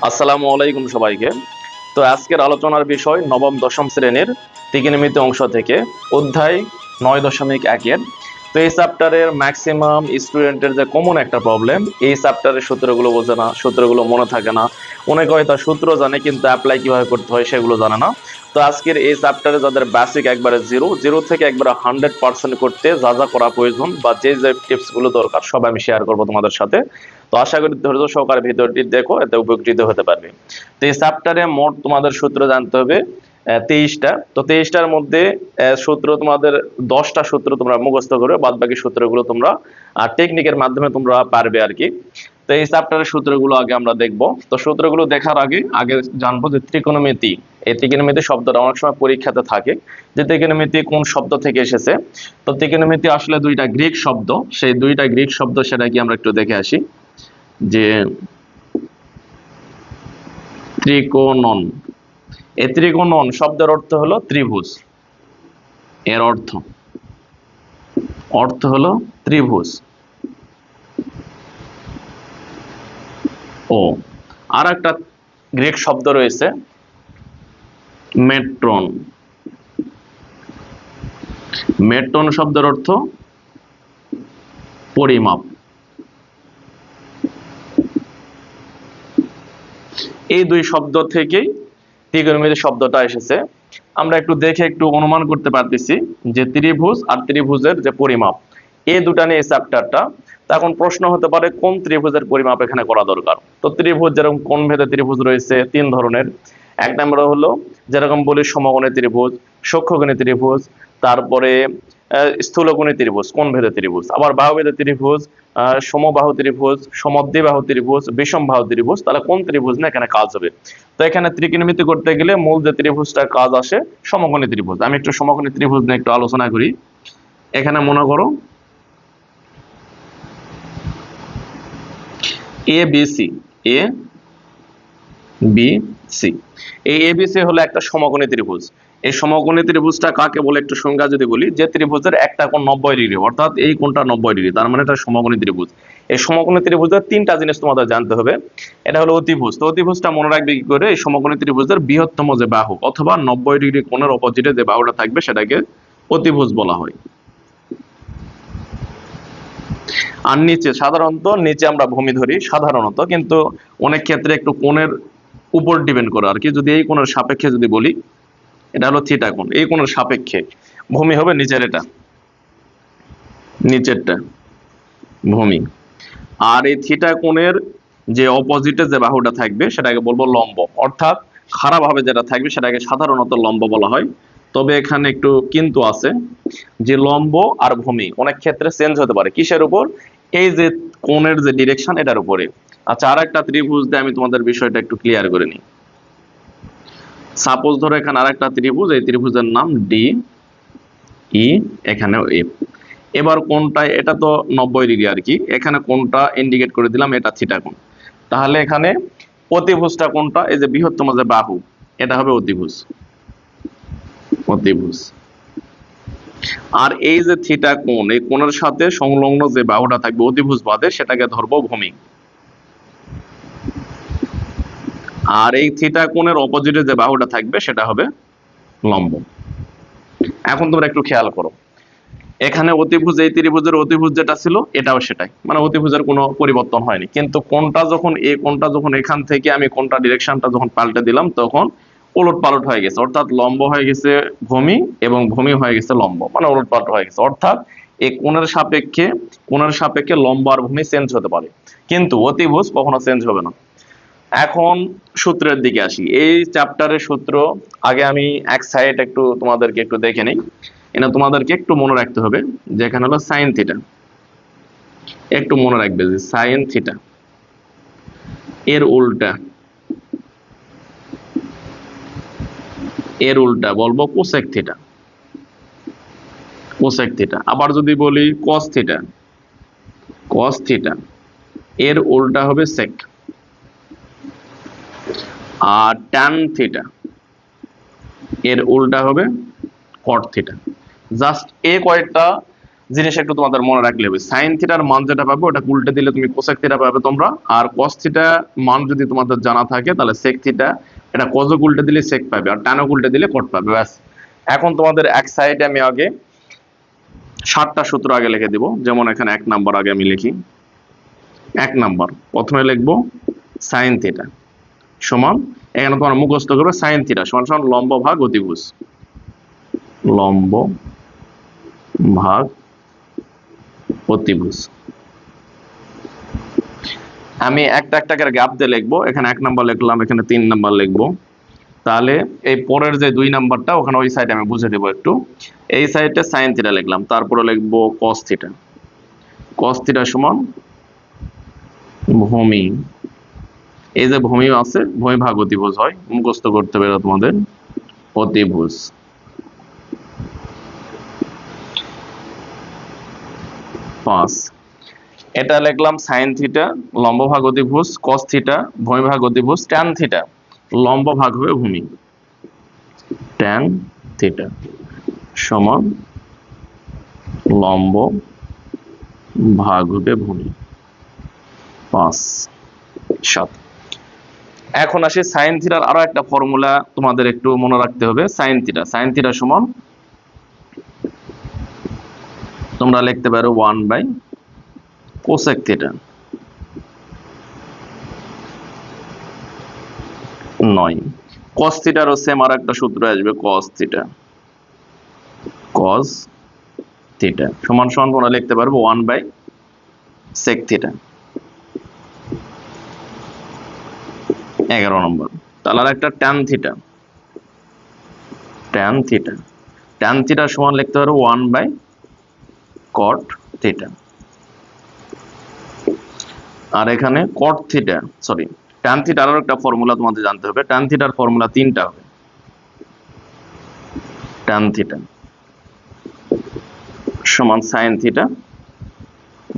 আসসালামু আলাইকুম সবাইকে। তো আজকের আলোচনার বিষয় নবম দশম শ্রেণীর ত্রিকোণমিতি অংশ থেকে অধ্যায় 9.1-এর। তো এই চ্যাপ্টারের ম্যাক্সিমাম স্টুডেন্টের যে কমন একটা প্রবলেম, এই চ্যাপ্টারের সূত্রগুলো বোঝে না, সূত্রগুলো মনে থাকে না। অনেকে হয়তো সূত্র জানে কিন্তু অ্যাপ্লাই কিভাবে করতে হয় সেগুলো জানে না। তো আজকের এই চ্যাপ্টারে যাদের বেসিক একবারে জিরো থেকে একবারে 100% করতে যা যা করা প্রয়োজন বা যে যে টিপসগুলো দরকার সব আমি শেয়ার করবো তোমাদের সাথে। তো আশা করি ধৈর্য সহকারে ভিডিওটি দেখো, এতে উপকৃত হতে পারবে। তো এই চ্যাপ্টারে মোট তোমাদের সূত্র জানতে হবে 23টা। তো 23টার মধ্যে সূত্র তোমাদের 10টা সূত্র তোমরা মুখস্থ করবে, বাদ বাকি সূত্রগুলো তোমরা টেকনিকের মাধ্যমে তোমরা পারবে আর কি। তো এই চ্যাপ্টারের সূত্রগুলো আগে আমরা দেখব। তো সূত্রগুলো দেখার আগে জানবো যে ত্রিকোণমিতি, এই ত্রিকোণমিতি শব্দটা অনেক সময় পরীক্ষাতে থাকে যে ত্রিকোণমিতি কোন শব্দ থেকে এসেছে। তো ত্রিকোণমিতি আসলে দুইটা গ্রিক শব্দ, সেই দুইটা গ্রিক শব্দ সেটা কি আমরা একটু দেখে আসি। যে ত্রিকোণন, এই ত্রিকোণন শব্দের অর্থ হলো ত্রিভুজ। এর অর্থ হলো ত্রিভুজ। ও আর একটা গ্রিক শব্দ রয়েছে মেট্রন। মেট্রন শব্দের অর্থ পরিমাপ। এই দুই শব্দ থেকেই ত্রিকোণমিতি শব্দটা এসেছে। আমরা একটু দেখে একটু অনুমান করতে পারতেছি যে ত্রিভুজ আর ত্রিভুজের যে পরিমাপ, এই দুটা নিয়ে চ্যাপ্টারটা। এখন প্রশ্ন হতে পারে কোন ত্রিভুজের পরিমাপ এখানে করা দরকার। তো ত্রিভুজ যেরকম কোন ভেদে ত্রিভুজ রয়েছে 3 ধরনের। এক নম্বর হলো যেরকম বলি সমকোণী ত্রিভুজ, সূক্ষ্মকোণী ত্রিভুজ, তারপরে স্থূলকোণী ত্রিভুজ, কোন ভেদে ত্রিভুজ, আবার বাহুভেদে ত্রিভুজ, সমবাহু ত্রিভুজ, সমদ্বিবাহু ত্রিভুজ, বিষমবাহু ত্রিভুজ। তাহলে কোন ত্রিভুজ না এখানে কাজ হবে। তো এখানে ত্রিকোণমিতি করতে গেলে মূল যে ত্রিভুজটার কাজ আসে সমকোণী ত্রিভুজ। আমি একটু সমকোণী ত্রিভুজ নিয়ে একটু আলোচনা করি। এখানে মনে করো A B C, A B C, এই এ বি সি হলো একটা সমকোণী ত্রিভুজ। এই সমকোণী ত্রিভুজটা কাকে বলে একটু সংজ্ঞা যদি বলি, যে ত্রিভুজের একটা কোণ 90 ডিগ্রি, অর্থাৎ এই কোণটা 90 ডিগ্রি, তার মানে এটা সমকোণী ত্রিভুজ। এই সমকোণী ত্রিভুজের 3টা জিনিস তোমাদের জানতে হবে। এটা হলো অতিভুজ। তো অতিভুজটা মনে রাখবে কি করে, এই সমকোণী ত্রিভুজের বৃহত্তম যে বাহু অথবা 90 ডিগ্রি কোণের অপোজিটে যে বাহুটা থাকবে সেটাকে অতিভুজ বলা হয়। আর নিচে সাধারণত নিচে আমরা ভূমি ধরি সাধারণত, কিন্তু অনেক ক্ষেত্রে একটু কোণের উপর ডিপেন্ড করে আর কি। যদি এই কোণের সাপেক্ষে যদি বলি, এটা হলো থিটা কোণ, এই কোণের সাপেক্ষে ভূমি হবে নিচের, এটা নিচেরটা ভূমি। আর এই থিটা কোণের যে অপোজিটে যে বাহুটা থাকবে সেটাকে বলবো লম্ব, অর্থাৎ খারাপ ভাবে যেটা থাকবে সেটাকে সাধারণত লম্ব বলা হয়। তবে এখানে একটু কিন্তু আছে, যে লম্ব আর ভূমি অনেক ক্ষেত্রে চেঞ্জ হতে পারে কিসের উপর, এই যে কোণের যে ডিরেকশন এটার উপরে। আচ্ছা, আর একটা ত্রিভুজ দিয়ে আমি তোমাদের বিষয়টা একটু ক্লিয়ার করে নিই। সাপোজ ধরো এখানে আরেকটা ত্রিভুজ, এই ত্রিভুজের নাম ডি ই, এখানেও এফ। এবার কোনটা, এটা তো 90 ডিগ্রি আর কি, এখানে কোনটা ইন্ডিকেট করে দিলাম, এটা থিটা কোণ। তাহলে এখানে অতিভুজটা কোনটা, এই যে বৃহত্তম যে বাহু, এটা হবে অতিভুজ, অতিভুজ। আর এই যে থিটা কোণ, এই কোণের সাথে সংলগ্ন যে বাহুটা থাকবে অতিভুজ বাদে সেটাকে ধরবো ভূমি। আর এই থিটা কোণের অপোজিটে যে বাহুটা থাকবে সেটা হবে লম্ব। এখন তোমরা একটু খেয়াল করো, এখানে অতিভুজ, এই ত্রিভুজের অতিভুজ যেটা ছিল এটাও সেটাই, মানে অতিভুজের কোনো পরিবর্তন হয়নি। কিন্তু কোণটা যখন এখান থেকে আমি কোণটা ডিরেকশনটা যখন পাল্টে দিলাম তখন উলট পালট হয়ে গেছে, অর্থাৎ লম্ব হয়ে গেছে ভূমি এবং ভূমি হয়ে গেছে লম্ব, মানে উলট পালট হয়ে গেছে। অর্থাৎ এই কোণের সাপেক্ষে লম্ব আর ভূমি চেঞ্জ হতে পারে, কিন্তু অতিভুজ কখনো চেঞ্জ হবে না। এখন সূত্রের দিকে আসি। এই চ্যাপ্টারের সূত্র আগে আমি এক সাইড একটু তোমাদেরকে একটু দেখে নিই। এটা তোমাদেরকে একটু মনে রাখতে হবে যে এখানে হলো সাইন থিটা। একটু মনে রাখবে যে সাইন থিটা এর উল্টা, এর উল্টা বলবো কোসেক থিটা, কোসেক থিটা। আবার যদি বলি কস থিটা, কস থিটা এর উল্টা হবে সেক। আর ট্যান থিটা এর উল্টা হবে কট থিটা। জাস্ট এই কয়েকটা জিনিস একটু তোমাদের মনে রাখলে হবে, সাইন থিটার মান যেটা পাবে ওটা উল্টে দিলে তুমি কোসেক থিটা পাবে তোমরা, আর কস থিটা মান যদি তোমাদের জানা থাকে তাহলে সেক থিটা, এটা কজক উল্টে দিলে সেক পাবে, আর টানক উল্টে দিলে কট পাবে। ব্যাস, এখন তোমাদের এক সাইডে আমি আগে 7টা সূত্র আগে লিখে দিব। যেমন এখানে 1 নাম্বার আগে আমি লিখি। 1 নাম্বার প্রথমে লিখবো সাইন থিটা সমান, এখানে তোমার মুখস্থ করবে সাইন থিটা সমান সমান লম্ব ভাগ অতিভুজ, লম্ব ভাগ অতিভুজ। আমি একটা একটা করে গ্যাপ দিয়ে লিখবো, এখানে 1 নাম্বার লিখলাম, এখানে 3 নাম্বার লিখবো। তাহলে এই পরের যে 2 নাম্বারটা ওখানে ওই সাইডে আমি বুঝে দেবো একটু। এই সাইডে সাইন থিটা লিখলাম, তারপরে লিখবো কস থিটা, কস থিটা সমান ভূমি, এই যে ভূমি আছে ভূমি ভাগ অতিভুজ হয়, মুখস্থ করতে হবে তোমাদের, অতিভুজ। 5 এটা লিখলাম সাইন থিটা লম্ব ভাগ অতিভুজ, কস থিটা ভূমি ভাগ অতিভুজ, ট্যান থিটা লম্ব ভাগ হবে ভূমি, ট্যান থিটা সমান লম্ব ভাগ হবে ভূমি। 5 7 এখন আসি সাইন থিটার আরো একটা ফর্মুলা তোমাদের একটু মনে রাখতে হবে। সাইন থিটা, সাইন থিটা সমান তোমরা লিখতে পারো 1 বাই কোসেক থিটা, 9 কস থিটারও সেম আর একটা সূত্র আসবে, কস থিটা, কস থিটা সমান সমান তোমরা লিখতে পারবো 1 বাই সেক থিটা। 11 নম্বর তাহলে আর একটা tan theta, tan theta, tan theta সমান লিখতে পারবো 1 বাই কট থিটা। আর এখানে কট থিটা, সরি ট্যান থিটার আরো একটা ফর্মুলা তোমাদের জানতে হবে। ট্যান থিটার ফর্মুলা 3টা হবে, ট্যান থিটা সমান sine theta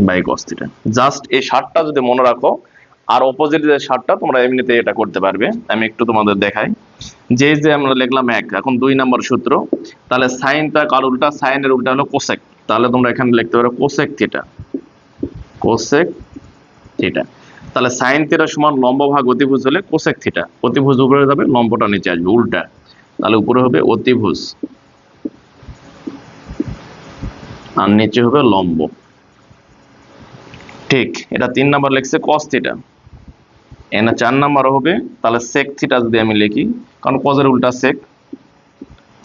by cos theta. Just এই 7টা যদি মনে রাখো, আর অপোজিট যে 7টা তোমরা এমনিতে এটা করতে পারবে। আমি একটু তোমাদের দেখাই, যে যে আমরা লিখলাম 1, এখন 2 নম্বর সূত্র, তাহলে সাইনটা কার উল্টা, সাইনের উল্টা হলো কোসেক, তাহলে তোমরা এখানে লিখতে পারো কোসেক থিটা, কোসেক থিটা। তাহলে সাইন থিটা সমান লম্ব ভাগ অতিভুজ হলে কোসেক থিটা, অতিভুজ উপরে যাবে লম্বটা নিচে আসবে উল্টা, তাহলে উপরে হবে অতিভুজ আর নিচে হবে লম্ব। ঠিক, এটা 3 নাম্বার লিখছে কস থিটা, এখানে 4 নাম্বার হবে তাহলে সেক থিটা যদি আমি লিখি, কারণ কজের উল্টা সেক,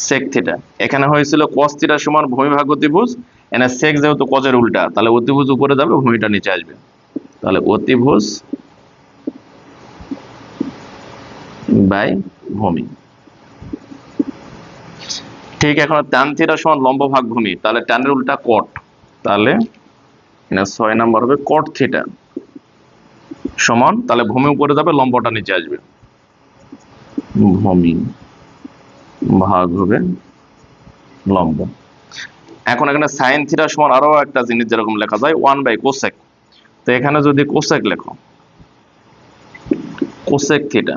সেক থিটা। এখানে হয়েছিল কস থিটা সমান ভূমি ভাগ অতিভুজ, এখানে সেক যেহেতু কজের উল্টা তাহলে অতিভুজ উপরে যাবে ভূমিটা নিচে আসবে, তাহলে অতিভুজ বাই ভূমি। ঠিক, এখন ট্যান থিটা সমান লম্ব ভাগ ভূমি, তাহলে ট্যানের উল্টা কট, তাহলে 6 নাম্বার হবে কট থিটা সমান, তাহলে ভূমি উপরে যাবে লম্বটা নিচে আসবে, ভূমি ভাগ হবে লম্ব। এখন এখানে সাইন থিটা সমান আরো একটা জিনিস যেরকম লেখা যায় 1 বাই কোসেক, তো এখানে যদি কোসেক লেখো, কোসেক থিটা,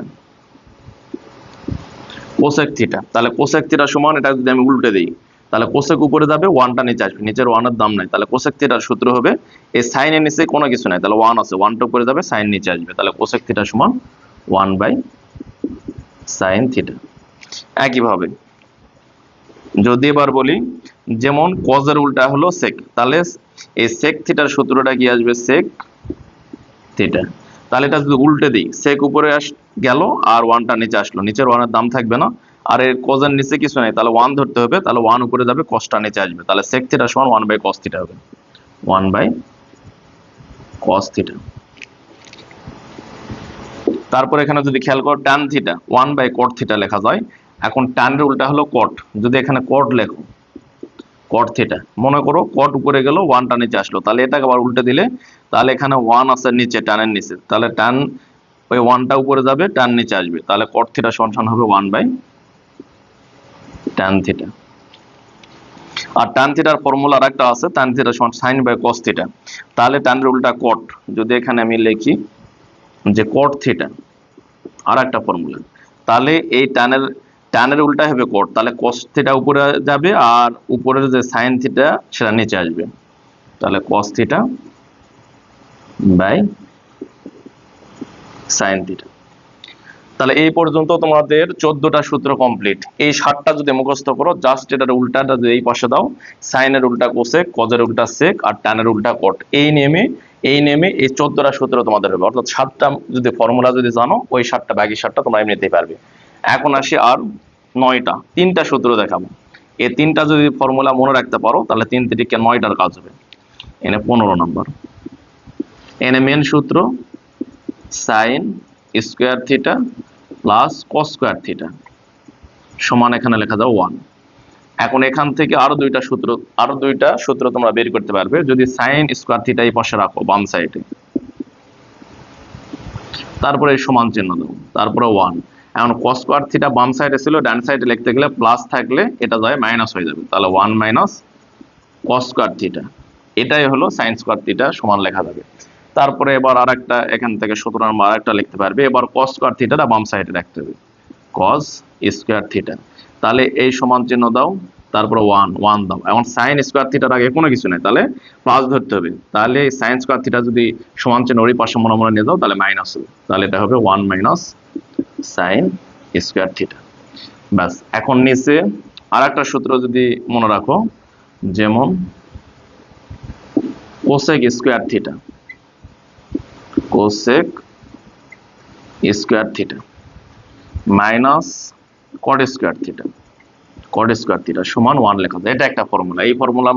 কোসেক থিটা, তাহলে কোসেক থিটা সমান এটা যদি আমি উল্টে দিই তাহলে কোসেক উপরে যাবে 1টা নিচে আসবে, নিচের 1 এর দাম নাই, তাহলে কোসেক থিটার সূত্র হবে এই সাইনের নিচে কোনো কিছু নাই, তাহলে 1 আছে, 1টা উপরে যাবে সাইন নিচে আসবে, তাহলে কোসেক থিটা সমান 1 বাই সাইন থিটা। একইভাবে যদি এবার বলি, যেমন কজের উল্টা হলো সেক, তাহলে এই সেক থিটার সূত্রটা কি আসবে, সেক থিটা। তাহলে এটা যদি উল্টে দিই, সেক উপরে গেল আর 1টা নিচে আসলো, নিচের 1 এর দাম থাকবে না, আর এর কজের নিচে কিছু নাই, তাহলে 1 ধরতে হবে, তাহলে 1 উপরে যাবে কসটা নিচে আসবে, তাহলে সেক থিটা সমান 1 বাই কস থিটা হবে, 1 বাই কস থিটা। তারপর এখানে যদি খেয়াল করো tan theta 1 by cot theta লেখা যায়। এখন ট্যানের উল্টা হলো কট, যদি এখানে কট লেখো, কট থিটা, মনে করো কট উপরে গেল 1টা নিচে আসলো, তাহলে এটাকে আবার উল্টে দিলে, তাহলে এখানে 1 আছে নিচে ট্যানের নিচে, তাহলে ট্যান ওই 1টা উপরে যাবে ট্যান নিচে আসবে, তাহলে কট থিটা সমান হবে 1 বাই ট্যান থিটা। আর ট্যান থিটার ফর্মুলা আরেকটা আছে, ট্যান থিটা সমান সাইন বাই কস থিটা, তাহলে ট্যানের উল্টা কট, যদি এখানে আমি লিখি যে কট থিটা, আর একটা ফর্মুলা, তাহলে এই ট্যানের উল্টা হবে কট, তাহলে কস থিটা উপরে যাবে আর উপরের যে সাইন থিটা সেটা নিচে আসবে, তাহলে cos theta by sin theta. তাহলে এই পর্যন্ত তোমাদের 14টা সূত্র কমপ্লিট। এই 7টা যদি মুখস্থ করো, জাস্ট এটার উল্টাটা যদি এই পাশে দাও, সাইনের উল্টা কোসেক, কজের উল্টা সেক আর ট্যানের উল্টা কট, এই নেমে এই 14টা সূত্র তোমাদের হবে। অর্থাৎ 7টা যদি ফর্মুলা যদি জানো, ওই 7টা বাকি 7টা তোমরা এমনিতেই পারবে। এখন আসি আর 9টা, 3টা সূত্র দেখাবো। এই 3টা যদি ফর্মুলা মনে রাখতে পারো, তাহলে 3 3কে 9টার কাজ হবে। এনে 15 নম্বর, এনে মেন সূত্র sine square theta plus cos square theta সমান এখানে লেখা যাও 1। এখন এখান থেকে আরো দুইটা সূত্র তোমরা বের করতে পারবে। যদি সাইন স্কোয়ার থিটা এই পাশে রাখো বাম সাইডে, তারপরে সমান চিহ্ন দাও, তারপরে 1। এখন কস স্কোয়ার থিটা বাম সাইডে ছিল, ডান সাইডে লিখতে গেলে প্লাস থাকলে এটা যায় মাইনাস হয়ে যাবে, তাহলে 1 মাইনাস কস স্কোয়ার থিটা, এটাই হলো সাইন স্কোয়ার থিটা সমান লেখা যাবে। তারপরে এবার আরেকটা এখান থেকে সূত্র নাম্বার আরেকটা লিখতে পারবে। এবার cos স্কয়ার থিটাটা বাম সাইডে রাখতে হবে, cos স্কয়ার থিটা, তাহলে এই সমান চিহ্ন দাও, তারপরে 1 দাও। এখন sin স্কয়ার থিটার আগে কোনো কিছু নেই, তাহলে প্লাস ধরতে হবে। তাহলে sin স্কয়ার থিটা যদি সমান চিহ্ন ওই পাশে মনে মনে নিয়ে যাও, তাহলে মাইনাস হবে, তাহলে এটা হবে 1 মাইনাস sin স্কয়ার থিটা। ব্যাস, এখন নিচে আরেকটা সূত্র যদি মনে রাখো, যেমন cosec square theta, cosec square theta minus cot square theta সমান 1 লেখা যায়। এটা একটা ফর্মুলা। এই ফর্মুলা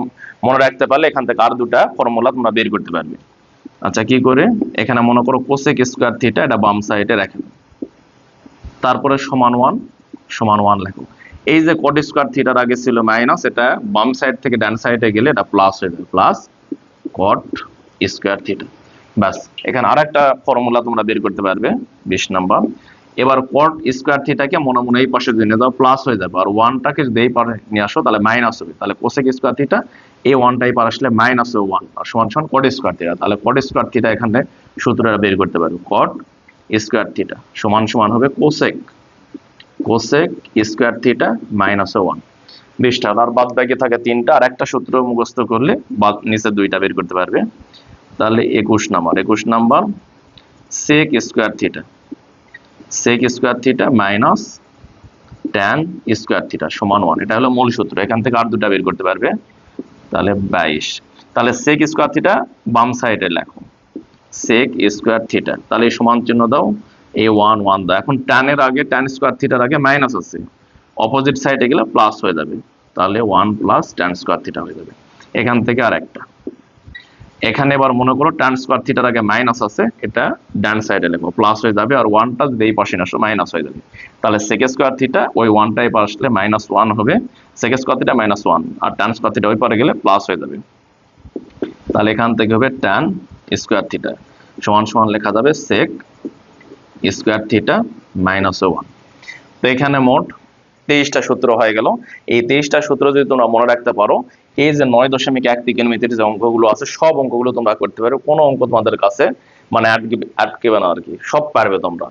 মনে রাখতে পারলে এখান থেকে আর দুটা ফর্মুলা তোমরা বের করতে পারবে। আচ্ছা, কি করে? এখানে মনে করো cosec স্কয়ার থিটা, এটা বাম সাইডে রাখো, তারপরে সমান 1 লেখো। এই যে cot স্কয়ার থিটার আগে ছিল মাইনাস, এটা বাম সাইড থেকে ডান সাইডে গেলে এটা প্লাস হয়ে যাবে, প্লাস cot স্কয়ার থিটা। ব্যাস, এখানে আরেকটা ফর্মুলা তোমরা বের করতে পারবে, 20 নাম্বার। এবার cot স্কয়ার থিটাকে মনে মনে এই পাশে নিয়ে যাও, প্লাস হয়ে যাবে, আর 1টাকে যদি এই পাশে নিয়ে আসো তাহলে মাইনাস হবে, তাহলে cosec স্কয়ার থিটা এই 1টা এই পাশে আসলে মাইনাস হবে 1 আর সমান সমান cot স্কয়ার থিটা। তাহলে cot স্কয়ার থিটা এখানে সূত্রটা বের করতে পারবে, cot স্কয়ার থিটা সমান সমান হবে cosec স্কয়ার থিটা মাইনাস 1। 20টা, আর বাদ বাকি থাকে 3টা। আর একটা সূত্র মুখস্থ করলে বাদ নিচে 2টা বের করতে পারবে। তাহলে 21 number sec square theta minus tan square theta সমান 1। এটা হলো মূল সূত্র। এখান থেকে আর দুটা বের করতে পারবে, তাহলে 22। তাহলে sec স্কয়ার থিটা বাম সাইডে লেখো, sec স্কয়ার থিটা, তাহলে সমান চিহ্ন দাও, এই 1 দাও। এখন tan স্কয়ার থিটার আগে মাইনাস আছে, অপোজিট সাইডে গেলে প্লাস হয়ে যাবে, তাহলে 1 প্লাস tan স্কয়ার থিটা হয়ে যাবে। এখান থেকে আর একটা, এখানে এবার মনে করো tan স্কয়ার থিটার আগে মাইনাস আছে, এটা ডান সাইডে লেখো, প্লাস হয়ে যাবে, আর 1টা যদি এই পাশে আসো মাইনাস হয়ে যাবে, তাহলে sec স্কয়ার থিটা ওই 1টা এই পাশে আসলে -1 হবে, sec স্কয়ার থিটা -1, আর tan স্কয়ার থিটা ওই পারে গেলে প্লাস হয়ে যাবে, তাহলে এখান থেকে হবে tan স্কয়ার থিটা সমান সমান লেখা যাবে sec স্কয়ার থিটা -1। তো এখানে মোট 23টা সূত্র হয়ে গেল। এই 23টা সূত্র যদি তোমরা মনে রাখতে পারো, এই যে 9.1 ত্রিকোণমিতির যে অঙ্কগুলো আছে সব অঙ্কগুলো তোমরা করতে পারো। কোনো অঙ্ক তোমাদের কাছে মানে আটকেবে না আর কি, সব পারবে তোমরা।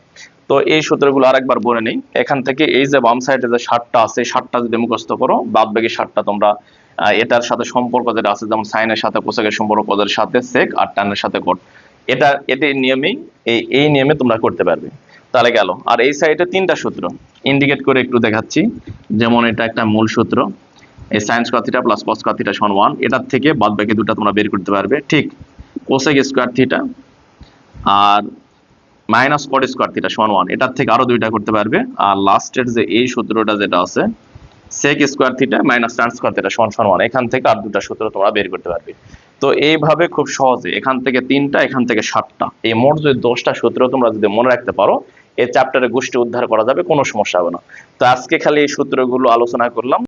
তো এই সূত্রগুলো আরেকবার বলে নেই। এখান থেকে এই যে বাম সাইডে যে 7টা আছে, 7টা যদি মুখস্থ করো, বাদ বাকি 7টা তোমরা এটার সাথে সম্পর্ক যেটা আছে, যেমন সাইনের সাথে কোসেকের সম্পর্ক, কজের সাথে সেক, আর টানের সাথে কট, এটাই নিয়মেই এই নিয়মে তোমরা করতে পারবে। তাহলে গেল। আর এই সাইডে 3টা সূত্র ইন্ডিকেট করে একটু দেখাচ্ছি। যেমন এটা একটা মূল সূত্র, এই sin square theta plus cos square theta সমান 1, এটার থেকে বাদ বাকি দুটো তোমরা বের করতে পারবে। ঠিক cosec স্কয়ার থিটা আর মাইনাস cot স্কয়ার থিটা সমান 1, এটার থেকে আরো দুইটা করতে পারবে। আর লাস্টের যে এই সূত্রটা যেটা আছে sec square theta minus tan square theta সমান 1, এখান থেকে আর দুটো সূত্র তোমরা বের করতে পারবে। তো এইভাবে খুব সহজে এখান থেকে 3টা, এখান থেকে 7টা, এই মোট যদি 10টা সূত্র তোমরা যদি মনে রাখতে পারো, এই চ্যাপ্টারে গোষ্ঠী উদ্ধার করা যাবে, কোনো সমস্যা হবে না। তো আজকে খালি এই সূত্রগুলো আলোচনা করলাম।